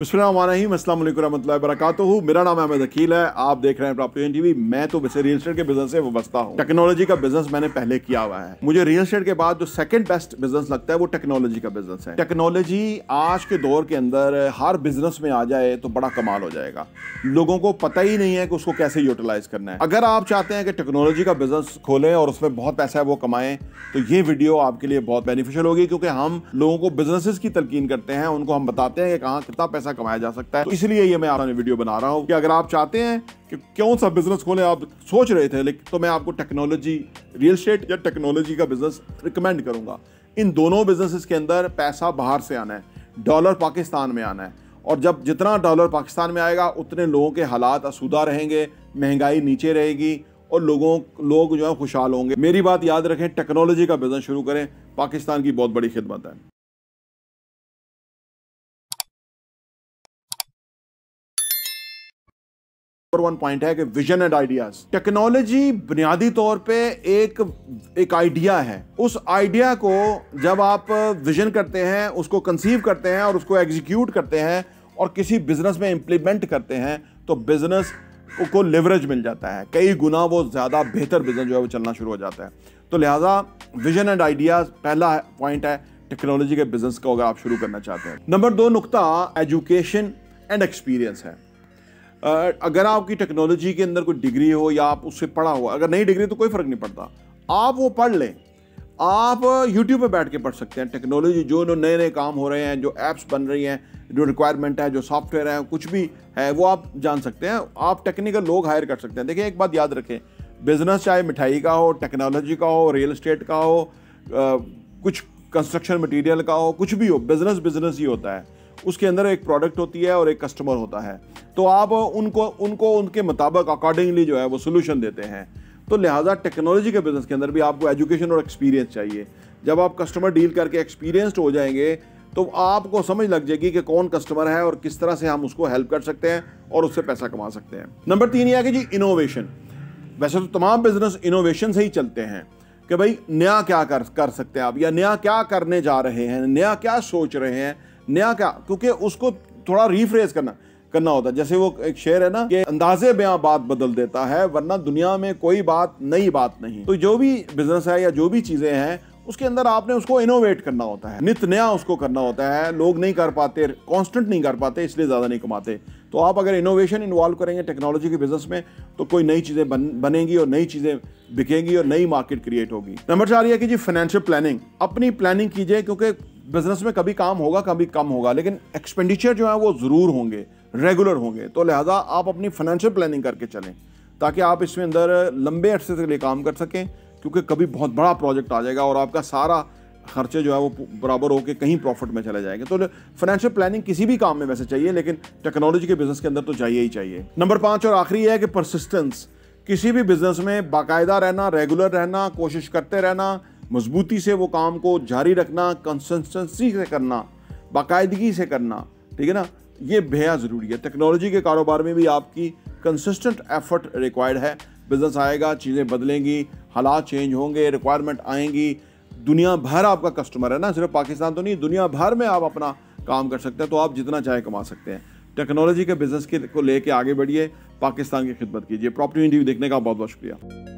बिस्मिल्लाहिर्रहमानिर्रहीम, अस्सलाम वालेकुम रहमतुल्लाहि वबरकातुहू। मेरा नाम अहमद अकील है। आप देख रहे हैं प्रॉपर्टी टीवी। मैं तो वैसे रियल एस्टेट के बिजनेस से वाबस्ता हूँ। टेक्नोलॉजी का बिजनेस मैंने पहले किया हुआ है। मुझे रियल एस्टेट के बाद जो सेकंड बेस्ट बिजनेस लगता है वो टेक्नोलॉजी का बिजनेस है। टेक्नोलॉजी आज के दौर के अंदर हर बिजनेस में आ जाए तो बड़ा कमाल हो जाएगा। लोगों को पता ही नहीं है कि उसको कैसे यूटिलाइज करना है। अगर आप चाहते हैं कि टेक्नोलॉजी का बिजनेस खोलें और उसमें बहुत पैसा है वो कमाएं, तो ये वीडियो आपके लिए बहुत बेनिफिशियल होगी, क्योंकि हम लोगों को बिजनेसेस की तलकीन करते हैं, उनको हम बताते हैं कि कहाँ कितना पैसा कमाया जा सकता है। तो इसलिए ये मैं आपने वीडियो बना रहा हूं कि अगर आप चाहते हैं कि कौन सा बिजनेस खोलें, आप सोच रहे थे, लेकिन तो मैं आपको टेक्नोलॉजी, रियल एस्टेट या टेक्नोलॉजी का बिजनेस रिकमेंड करूंगा। इन दोनों बिजनेसेस के अंदर पैसा बाहर से आना है, डॉलर पाकिस्तान में आना है, और जब जितना डॉलर पाकिस्तान में आएगा उतने लोगों के हालात आसूदा रहेंगे, महंगाई नीचे रहेगी और लोग जो है खुशहाल होंगे। मेरी बात याद रखें, टेक्नोलॉजी का बिजनेस शुरू करें, पाकिस्तान की बहुत बड़ी खिदमत है। नंबर 1 पॉइंट है कि विजन एंड आइडियाज। टेक्नोलॉजी बुनियादी तौर पे एक आइडिया है। उस आइडिया को जब आप विजन करते हैं, उसको कंसीव करते हैं और उसको एग्जीक्यूट करते हैं और किसी बिजनेस में इंप्लीमेंट करते हैं, तो बिजनेस को लेवरेज मिल जाता है। कई गुना वो ज्यादा बेहतर बिजनेस जो है वो चलना शुरू हो जाता है। तो लिहाजा विजन एंड आइडियाज पहला पॉइंट है टेक्नोलॉजी के बिजनेस को अगर आप शुरू करना चाहते हैं। नंबर 2 नुकता एजुकेशन एंड एक्सपीरियंस है। अगर आपकी टेक्नोलॉजी के अंदर कोई डिग्री हो या आप उससे पढ़ा हो, अगर नहीं डिग्री तो कोई फर्क नहीं पड़ता, आप वो पढ़ लें। आप YouTube पे बैठ के पढ़ सकते हैं। टेक्नोलॉजी जो नए नए काम हो रहे हैं, जो एप्स बन रही हैं, जो रिक्वायरमेंट है, जो सॉफ्टवेयर है, कुछ भी है वो आप जान सकते हैं। आप टेक्निकल लोग हायर कर सकते हैं। देखिए, एक बात याद रखें, बिजनेस चाहे मिठाई का हो, टेक्नोलॉजी का हो, रियल एस्टेट का हो, कुछ कंस्ट्रक्शन मटीरियल का हो, कुछ भी हो, बिजनेस ही होता है। उसके अंदर एक प्रोडक्ट होती है और एक कस्टमर होता है। तो आप उनको उनके मुताबिक अकॉर्डिंगली जो है वो सोल्यूशन देते हैं। तो लिहाजा टेक्नोलॉजी के बिजनेस के अंदर भी आपको एजुकेशन और एक्सपीरियंस चाहिए। जब आप कस्टमर डील करके एक्सपीरियंस्ड हो जाएंगे तो आपको समझ लग जाएगी कि कौन कस्टमर है और किस तरह से हम उसको हेल्प कर सकते हैं और उससे पैसा कमा सकते हैं। नंबर 3 यह है कि जी इनोवेशन। वैसे तो तमाम बिजनेस इनोवेशन से ही चलते हैं कि भाई नया क्या कर सकते हैं आप, या नया क्या करने जा रहे हैं, नया क्या सोच रहे हैं, नया क्या, क्योंकि उसको थोड़ा रिफ्रेश करना होता है। जैसे वो एक शेर है ना कि अंदाजे बयां बात बदल देता है, वरना दुनिया में कोई नई बात नहीं। तो जो भी बिजनेस है या जो भी चीजें हैं, उसके अंदर आपने उसको इनोवेट करना होता है, नित नया उसको करना होता है। लोग नहीं कर पाते, कांस्टेंट नहीं कर पाते, इसलिए ज्यादा नहीं कमाते। तो आप अगर इनोवेशन इन्वॉल्व करेंगे टेक्नोलॉजी के बिजनेस में, तो कोई नई चीजें बनेंगी और नई चीजें बिकेंगी और नई मार्केट क्रिएट होगी। नंबर 4 यह कि जी फाइनेंशियल प्लानिंग। अपनी प्लानिंग कीजिए, क्योंकि बिजनेस में कभी काम होगा, कभी कम होगा, लेकिन एक्सपेंडिचर जो है वो जरूर होंगे, रेगुलर होंगे। तो लिहाजा आप अपनी फाइनेंशियल प्लानिंग करके चलें, ताकि आप इसमें अंदर लंबे अरसे के लिए काम कर सकें, क्योंकि कभी बहुत बड़ा प्रोजेक्ट आ जाएगा और आपका सारा खर्चे जो है वो बराबर होकर कहीं प्रॉफिट में चले जाएंगे। तो फाइनेंशियल प्लानिंग किसी भी काम में वैसे चाहिए, लेकिन टेक्नोलॉजी के बिजनेस के अंदर तो चाहिए ही चाहिए। नंबर 5 और आखिरी है कि परसिस्टेंस। किसी भी बिजनेस में बाकायदा रहना, रेगुलर रहना, कोशिश करते रहना, मजबूती से वो काम को जारी रखना, कंसिस्टेंसी से करना, बाकायदगी से करना, ठीक है ना, ये बेहद ज़रूरी है। टेक्नोलॉजी के कारोबार में भी आपकी कंसिस्टेंट एफर्ट रिक्वायर्ड है। बिजनेस आएगा, चीज़ें बदलेंगी, हालात चेंज होंगे, रिक्वायरमेंट आएंगी। दुनिया भर आपका कस्टमर है ना, सिर्फ पाकिस्तान तो नहीं, दुनिया भर में आप अपना काम कर सकते हैं। तो आप जितना चाहे कमा सकते हैं। टेक्नोलॉजी के बिजनेस को लेके आगे बढ़िए, पाकिस्तान की खिदमत कीजिए। प्रॉपर्टी टीवी देखने का बहुत बहुत शुक्रिया।